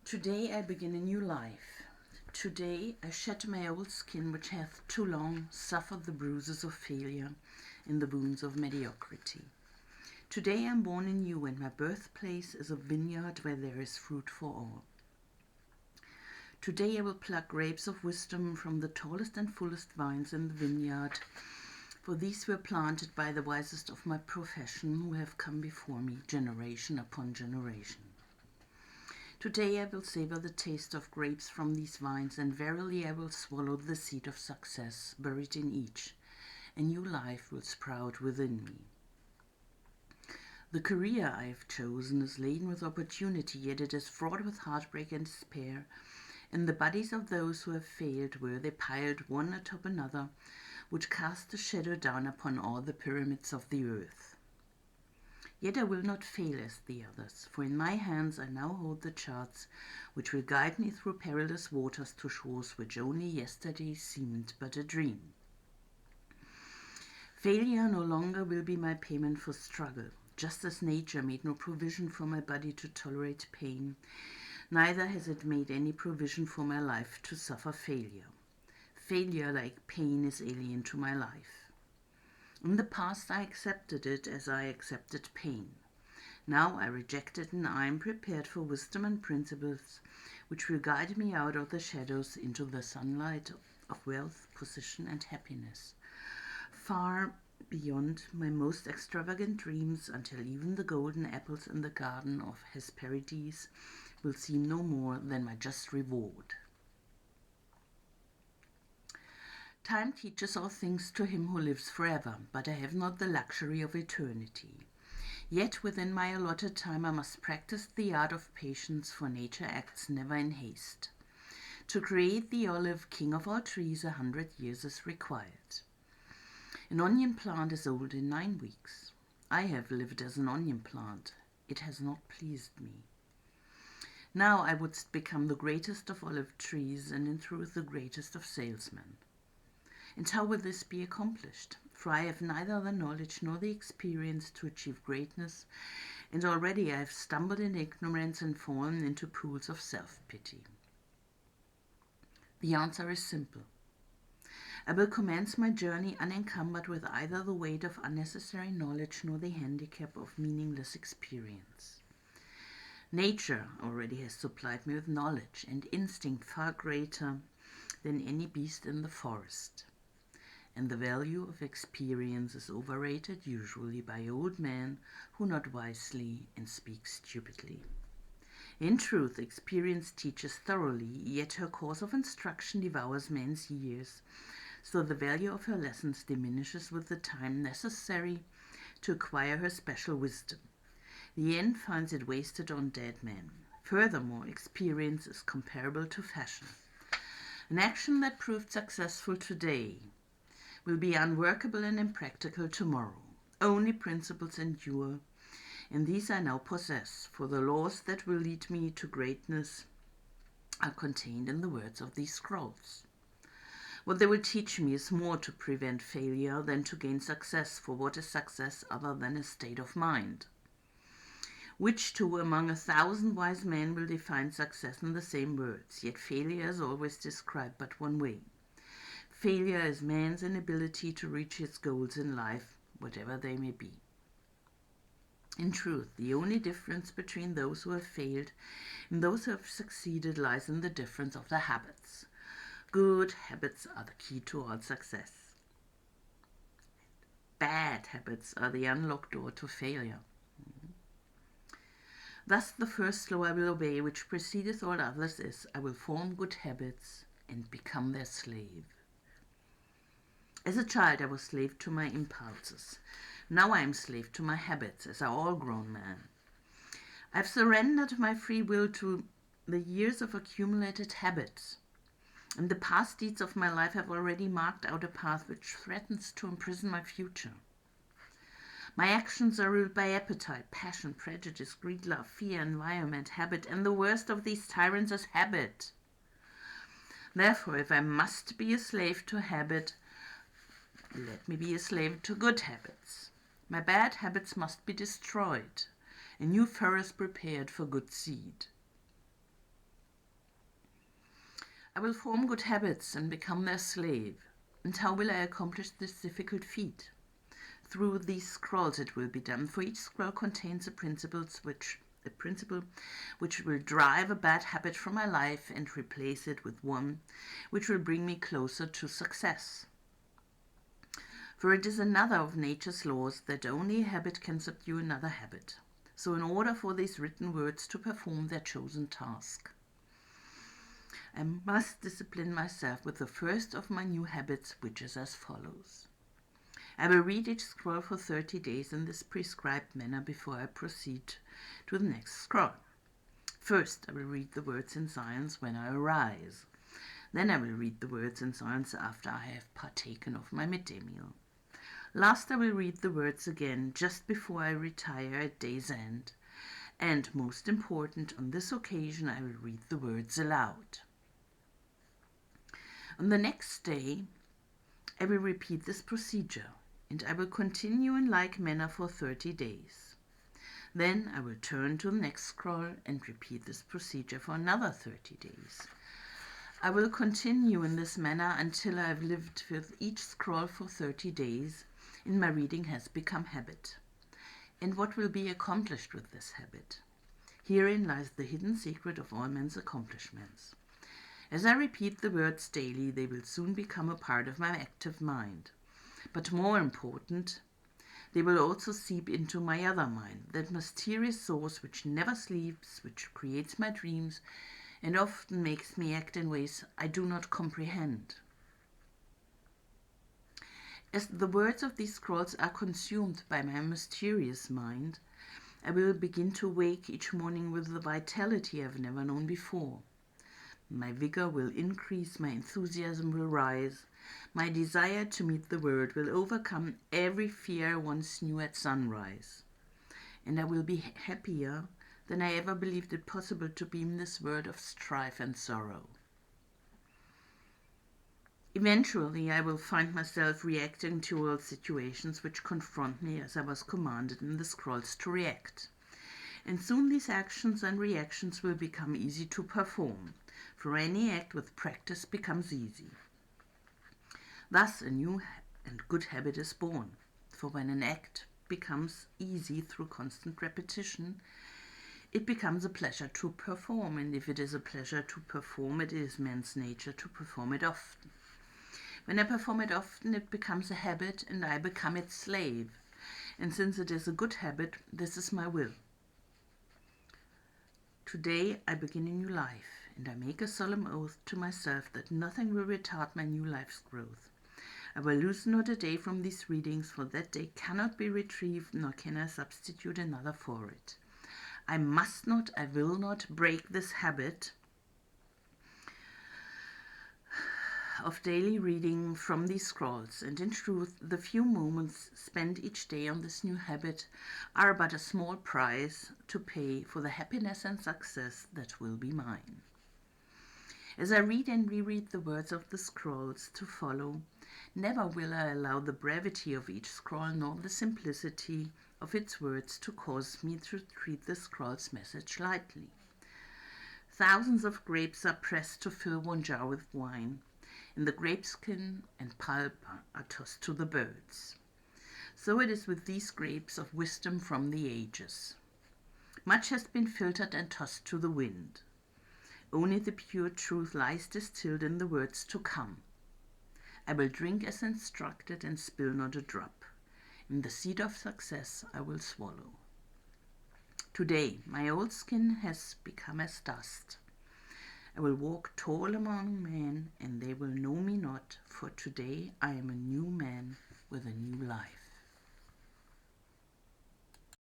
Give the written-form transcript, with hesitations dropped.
Today I begin a new life. Today I shed my old skin, which hath too long suffered the bruises of failure and the wounds of mediocrity. Today I am born anew, and my birthplace is a vineyard where there is fruit for all. Today I will pluck grapes of wisdom from the tallest and fullest vines in the vineyard, for these were planted by the wisest of my profession who have come before me, generation upon generation. Today I will savor the taste of grapes from these vines, and verily I will swallow the seed of success buried in each. A new life will sprout within me. The career I have chosen is laden with opportunity, yet it is fraught with heartbreak and despair. In the bodies of those who have failed were they piled one atop another, which cast a shadow down upon all the pyramids of the earth. Yet I will not fail as the others, for in my hands I now hold the charts which will guide me through perilous waters to shores which only yesterday seemed but a dream. Failure no longer will be my payment for struggle. Just as nature made no provision for my body to tolerate pain, neither has it made any provision for my life to suffer failure. Failure, like pain, is alien to my life. In the past I accepted it as I accepted pain. Now I reject it, and I am prepared for wisdom and principles which will guide me out of the shadows into the sunlight of wealth, position, and happiness, far beyond my most extravagant dreams, until even the golden apples in the garden of Hesperides will seem no more than my just reward. Time teaches all things to him who lives forever, but I have not the luxury of eternity. Yet within my allotted time I must practice the art of patience, for nature acts never in haste. To create the olive, king of all trees, 100 years is required. An onion plant is old in 9 weeks. I have lived as an onion plant. It has not pleased me. Now I would become the greatest of olive trees, and in truth the greatest of salesmen. And how will this be accomplished? For I have neither the knowledge nor the experience to achieve greatness, and already I have stumbled in ignorance and fallen into pools of self-pity. The answer is simple. I will commence my journey unencumbered with either the weight of unnecessary knowledge nor the handicap of meaningless experience. Nature already has supplied me with knowledge and instinct far greater than any beast in the forest. And the value of experience is overrated usually by old men who nod wisely and speak stupidly. In truth, experience teaches thoroughly, yet her course of instruction devours men's years, so the value of her lessons diminishes with the time necessary to acquire her special wisdom. The end finds it wasted on dead men. Furthermore, experience is comparable to fashion. An action that proved successful today will be unworkable and impractical tomorrow. Only principles endure, and these I now possess, for the laws that will lead me to greatness are contained in the words of these scrolls. What they will teach me is more to prevent failure than to gain success, for what is success other than a state of mind? Which two among 1,000 wise men will define success in the same words? Yet failure is always described but one way. Failure is man's inability to reach his goals in life, whatever they may be. In truth, the only difference between those who have failed and those who have succeeded lies in the difference of their habits. Good habits are the key to all success. Bad habits are the unlocked door to failure. Thus the first law I will obey, which precedeth all others, is, I will form good habits and become their slave. As a child I was slave to my impulses. Now I am slave to my habits, as are all grown men. I have surrendered my free will to the years of accumulated habits, and the past deeds of my life have already marked out a path which threatens to imprison my future. My actions are ruled by appetite, passion, prejudice, greed, love, fear, environment, habit, and the worst of these tyrants is habit. Therefore, if I must be a slave to habit, let me be a slave to good habits. My bad habits must be destroyed, a new forest prepared for good seed. I will form good habits and become their slave. And how will I accomplish this difficult feat? Through these scrolls it will be done, for each scroll contains a principle which will drive a bad habit from my life and replace it with one which will bring me closer to success. For it is another of nature's laws that only a habit can subdue another habit. So in order for these written words to perform their chosen task, I must discipline myself with the first of my new habits, which is as follows. I will read each scroll for 30 days in this prescribed manner before I proceed to the next scroll. First, I will read the words in silence when I arise. Then I will read the words in silence after I have partaken of my midday meal. Last, I will read the words again just before I retire at day's end. And most important, on this occasion, I will read the words aloud. On the next day, I will repeat this procedure, and I will continue in like manner for 30 days. Then I will turn to the next scroll and repeat this procedure for another 30 days. I will continue in this manner until I have lived with each scroll for 30 days and my reading has become habit. And what will be accomplished with this habit? Herein lies the hidden secret of all men's accomplishments. As I repeat the words daily, they will soon become a part of my active mind. But more important, they will also seep into my other mind, that mysterious source which never sleeps, which creates my dreams, and often makes me act in ways I do not comprehend. As the words of these scrolls are consumed by my mysterious mind, I will begin to wake each morning with the vitality I've never known before. My vigor will increase, my enthusiasm will rise, my desire to meet the world will overcome every fear I once knew at sunrise, and I will be happier than I ever believed it possible to be in this world of strife and sorrow. Eventually, I will find myself reacting to all situations which confront me as I was commanded in the scrolls to react. And soon these actions and reactions will become easy to perform, for any act with practice becomes easy. Thus, a new and good habit is born, for when an act becomes easy through constant repetition, it becomes a pleasure to perform, and if it is a pleasure to perform, it is man's nature to perform it often. When I perform it often, it becomes a habit, and I become its slave. And since it is a good habit, this is my will. Today I begin a new life, and I make a solemn oath to myself that nothing will retard my new life's growth. I will lose not a day from these readings, for that day cannot be retrieved, nor can I substitute another for it. I must not, I will not break this habit of daily reading from these scrolls, and in truth, the few moments spent each day on this new habit are but a small price to pay for the happiness and success that will be mine. As I read and reread the words of the scrolls to follow, never will I allow the brevity of each scroll nor the simplicity of its words to cause me to treat the scroll's message lightly. Thousands of grapes are pressed to fill one jar with wine, and the grape skin and pulp are tossed to the birds. So it is with these grapes of wisdom from the ages. Much has been filtered and tossed to the wind. Only the pure truth lies distilled in the words to come. I will drink as instructed and spill not a drop. In the seed of success I will swallow. Today my old skin has become as dust. I will walk tall among men, and they will know me not, for today I am a new man with a new life.